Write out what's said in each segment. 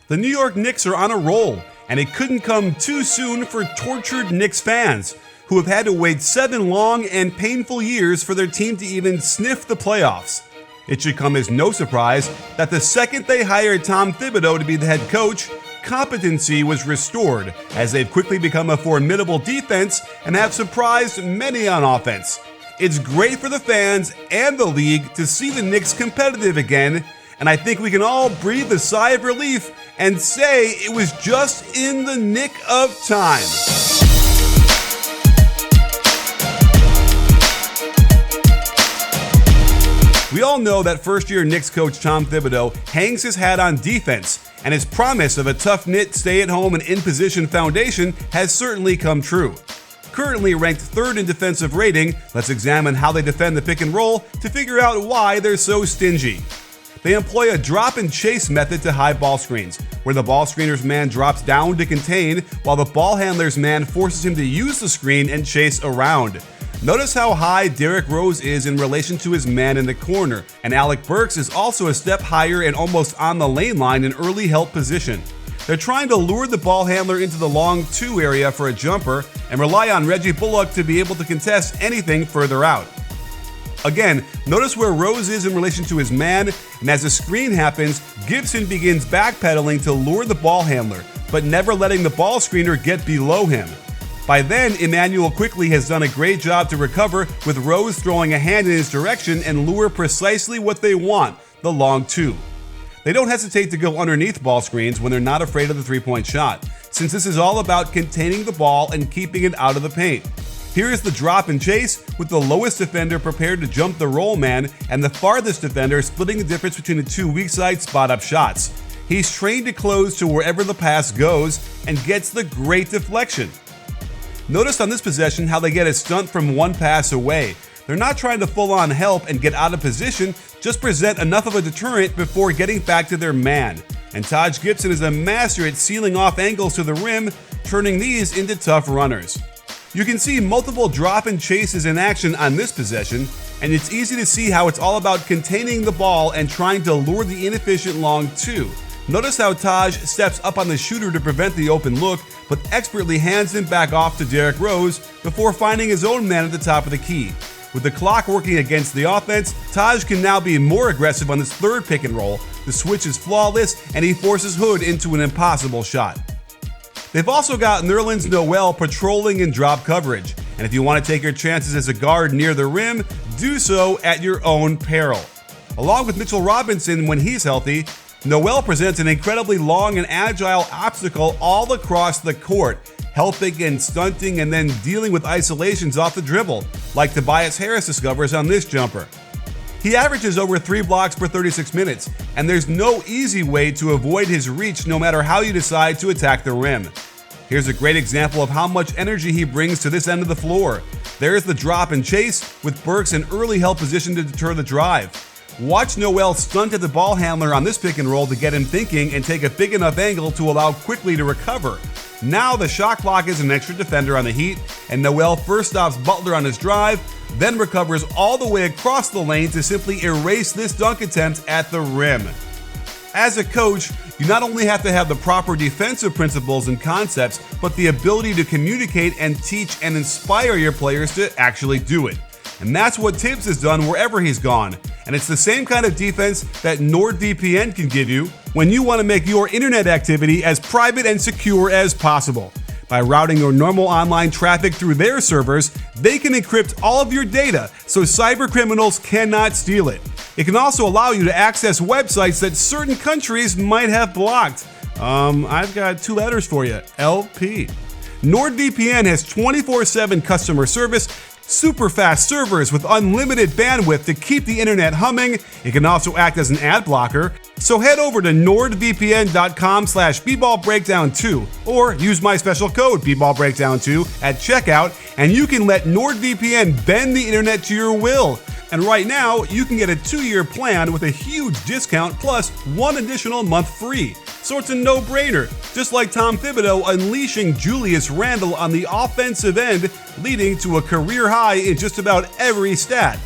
The New York Knicks are on a roll, and it couldn't come too soon for tortured Knicks fans, who have had to wait 7 long and painful years for their team to even sniff the playoffs. It should come as no surprise that the second they hired Tom Thibodeau to be the head coach, competency was restored, as they've quickly become a formidable defense and have surprised many on offense. It's great for the fans and the league to see the Knicks competitive again, and I think we can all breathe a sigh of relief and say it was just in the nick of time. We all know that first-year Knicks coach Tom Thibodeau hangs his hat on defense, and his promise of a tough-knit, stay-at-home and in-position foundation has certainly come true. Currently ranked 3rd in defensive rating, let's examine how they defend the pick and roll to figure out why they're so stingy. They employ a drop and chase method to high ball screens, where the ball screener's man drops down to contain while the ball handler's man forces him to use the screen and chase around. Notice how high Derrick Rose is in relation to his man in the corner, and Alec Burks is also a step higher and almost on the lane line in early help position. They're trying to lure the ball handler into the long 2 area for a jumper and rely on Reggie Bullock to be able to contest anything further out. Again, notice where Rose is in relation to his man, and as the screen happens, Gibson begins backpedaling to lure the ball handler, but never letting the ball screener get below him. By then, Emmanuel quickly has done a great job to recover, with Rose throwing a hand in his direction and lure precisely what they want, the long 2. They don't hesitate to go underneath ball screens when they're not afraid of the three-point shot, since this is all about containing the ball and keeping it out of the paint. Here is the drop and chase, with the lowest defender prepared to jump the roll man and the farthest defender splitting the difference between the 2 weak side spot-up shots. He's trained to close to wherever the pass goes and gets the great deflection. Notice on this possession how they get a stunt from 1 pass away. They're not trying to full-on help and get out of position, just present enough of a deterrent before getting back to their man. And Taj Gibson is a master at sealing off angles to the rim, turning these into tough runners. You can see multiple drop and chases in action on this possession, and it's easy to see how it's all about containing the ball and trying to lure the inefficient long 2. Notice how Taj steps up on the shooter to prevent the open look, but expertly hands him back off to Derrick Rose before finding his own man at the top of the key. With the clock working against the offense, Taj can now be more aggressive on this 3rd pick and roll. The switch is flawless, and he forces Hood into an impossible shot. They've also got Nerlens Noel patrolling in drop coverage, and if you want to take your chances as a guard near the rim, do so at your own peril. Along with Mitchell Robinson when he's healthy, Noel presents an incredibly long and agile obstacle all across the court, helping and stunting and then dealing with isolations off the dribble, like Tobias Harris discovers on this jumper. He averages over 3 blocks per 36 minutes, and there's no easy way to avoid his reach no matter how you decide to attack the rim. Here's a great example of how much energy he brings to this end of the floor. There's the drop and chase, with Burks in early help position to deter the drive. Watch Noel stunt at the ball handler on this pick and roll to get him thinking and take a big enough angle to allow quickly to recover. Now the shot clock is an extra defender on the Heat, and Noel first stops Butler on his drive, then recovers all the way across the lane to simply erase this dunk attempt at the rim. As a coach, you not only have to have the proper defensive principles and concepts, but the ability to communicate and teach and inspire your players to actually do it. And that's what Tibbs has done wherever he's gone. And it's the same kind of defense that NordVPN can give you when you want to make your internet activity as private and secure as possible. By routing your normal online traffic through their servers, they can encrypt all of your data so cyber criminals cannot steal it. It can also allow you to access websites that certain countries might have blocked. I've got 2 letters for you, LP. NordVPN has 24/7 customer service, super fast servers with unlimited bandwidth to keep the internet humming. It can also act as an ad blocker. So head over to nordvpn.com/bballbreakdown2 or use my special code bballbreakdown2 at checkout, and you can let NordVPN bend the internet to your will. And right now, you can get a 2-year plan with a huge discount plus 1 additional month free. So it's a no-brainer, just like Tom Thibodeau unleashing Julius Randle on the offensive end, leading to a career high in just about every stat.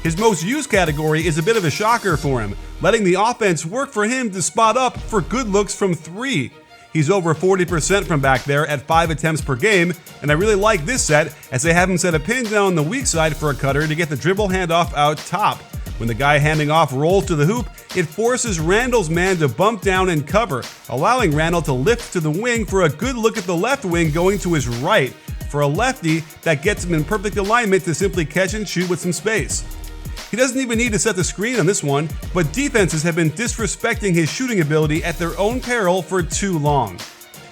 His most used category is a bit of a shocker for him, letting the offense work for him to spot up for good looks from 3. He's over 40% from back there at 5 attempts per game, and I really like this set as they have him set a pin down the weak side for a cutter to get the dribble handoff out top. When the guy handing off rolls to the hoop, it forces Randle's man to bump down and cover, allowing Randle to lift to the wing for a good look at the left wing going to his right. For a lefty, that gets him in perfect alignment to simply catch and shoot with some space. He doesn't even need to set the screen on this one, but defenses have been disrespecting his shooting ability at their own peril for too long.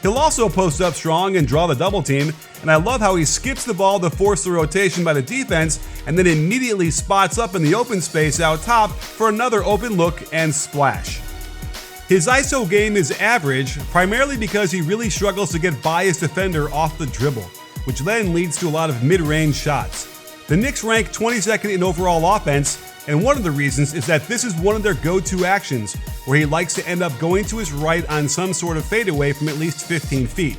He'll also post up strong and draw the double team, and I love how he skips the ball to force the rotation by the defense and then immediately spots up in the open space out top for another open look and splash. His ISO game is average, primarily because he really struggles to get by his defender off the dribble, which then leads to a lot of mid-range shots. The Knicks rank 22nd in overall offense, and one of the reasons is that this is one of their go-to actions, where he likes to end up going to his right on some sort of fadeaway from at least 15 feet.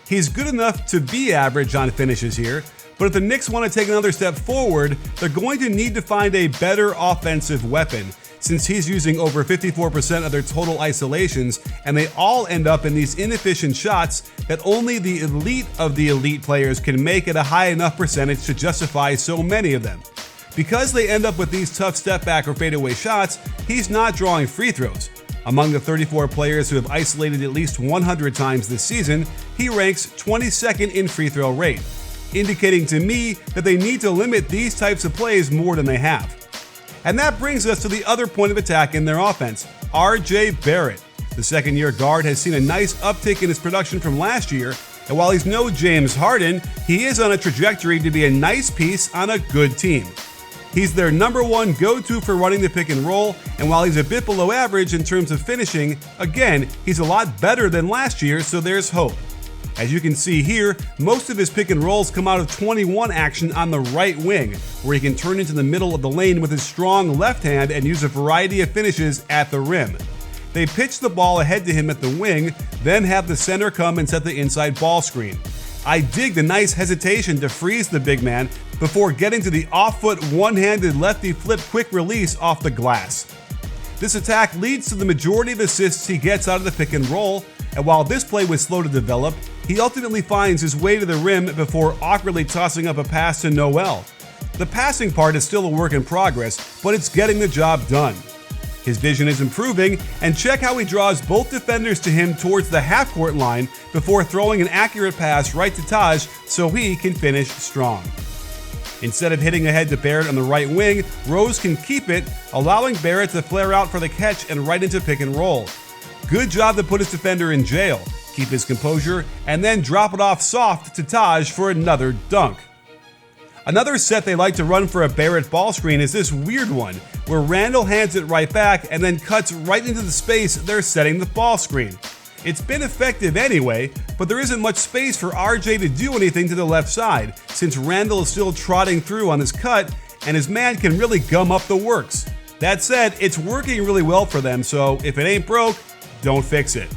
He's good enough to be average on finishes here, but if the Knicks want to take another step forward, they're going to need to find a better offensive weapon, since he's using over 54% of their total isolations, and they all end up in these inefficient shots that only the elite of the elite players can make at a high enough percentage to justify so many of them. Because they end up with these tough step back or fadeaway shots, he's not drawing free throws. Among the 34 players who have isolated at least 100 times this season, he ranks 22nd in free throw rate, indicating to me that they need to limit these types of plays more than they have. And that brings us to the other point of attack in their offense, RJ Barrett. The second-year guard has seen a nice uptick in his production from last year, and while he's no James Harden, he is on a trajectory to be a nice piece on a good team. He's their number one go-to for running the pick and roll, and while he's a bit below average in terms of finishing, again, he's a lot better than last year, so there's hope. As you can see here, most of his pick and rolls come out of 21 action on the right wing, where he can turn into the middle of the lane with his strong left hand and use a variety of finishes at the rim. They pitch the ball ahead to him at the wing, then have the center come and set the inside ball screen. I dig the nice hesitation to freeze the big man before getting to the off-foot one-handed lefty flip quick release off the glass. This attack leads to the majority of assists he gets out of the pick and roll, and while this play was slow to develop, he ultimately finds his way to the rim before awkwardly tossing up a pass to Noel. The passing part is still a work in progress, but it's getting the job done. His vision is improving, and check how he draws both defenders to him towards the half-court line before throwing an accurate pass right to Taj so he can finish strong. Instead of hitting ahead to Barrett on the right wing, Rose can keep it, allowing Barrett to flare out for the catch and right into pick and roll. Good job to put his defender in jail, keep his composure, and then drop it off soft to Taj for another dunk. Another set they like to run for a Barrett ball screen is this weird one, where Randle hands it right back and then cuts right into the space they're setting the ball screen. It's been effective anyway, but there isn't much space for RJ to do anything to the left side, since Randle is still trotting through on his cut, and his man can really gum up the works. That said, it's working really well for them, so if it ain't broke, don't fix it.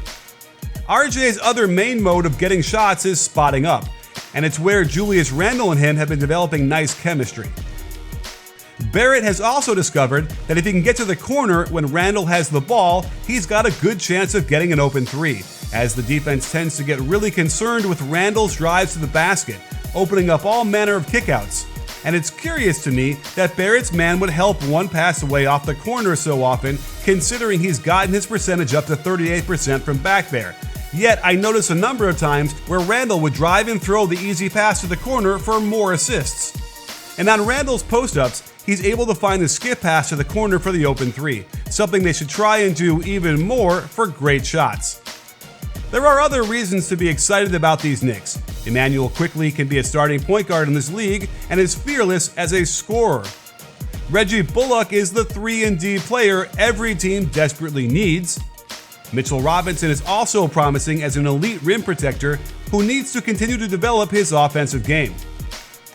RJ's other main mode of getting shots is spotting up, and it's where Julius Randle and him have been developing nice chemistry. Barrett has also discovered that if he can get to the corner when Randle has the ball, he's got a good chance of getting an open three, as the defense tends to get really concerned with Randle's drives to the basket, opening up all manner of kickouts. And it's curious to me that Barrett's man would help one pass away off the corner so often, considering he's gotten his percentage up to 38% from back there. Yet I notice a number of times where Randle would drive and throw the easy pass to the corner for more assists. And on Randle's post-ups, he's able to find the skip pass to the corner for the open three, something they should try and do even more for great shots. There are other reasons to be excited about these Knicks. Emmanuel Quickley can be a starting point guard in this league and is fearless as a scorer. Reggie Bullock is the 3-and-D player every team desperately needs. Mitchell Robinson is also promising as an elite rim protector who needs to continue to develop his offensive game.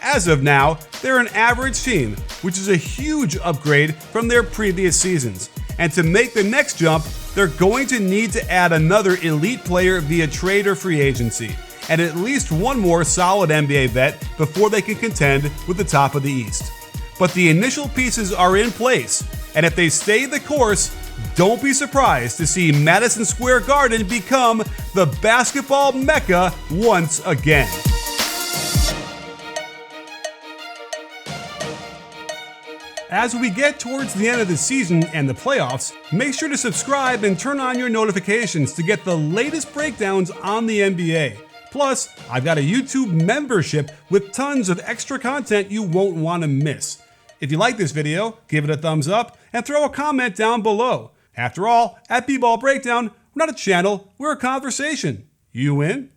As of now, they're an average team, which is a huge upgrade from their previous seasons. And to make the next jump, they're going to need to add another elite player via trade or free agency, and at least one more solid NBA vet before they can contend with the top of the East. But the initial pieces are in place, and if they stay the course, don't be surprised to see Madison Square Garden become the basketball mecca once again. As we get towards the end of the season and the playoffs, make sure to subscribe and turn on your notifications to get the latest breakdowns on the NBA. Plus, I've got a YouTube membership with tons of extra content you won't want to miss. If you like this video, give it a thumbs up and throw a comment down below. After all, at B-Ball Breakdown, we're not a channel, we're a conversation. You in?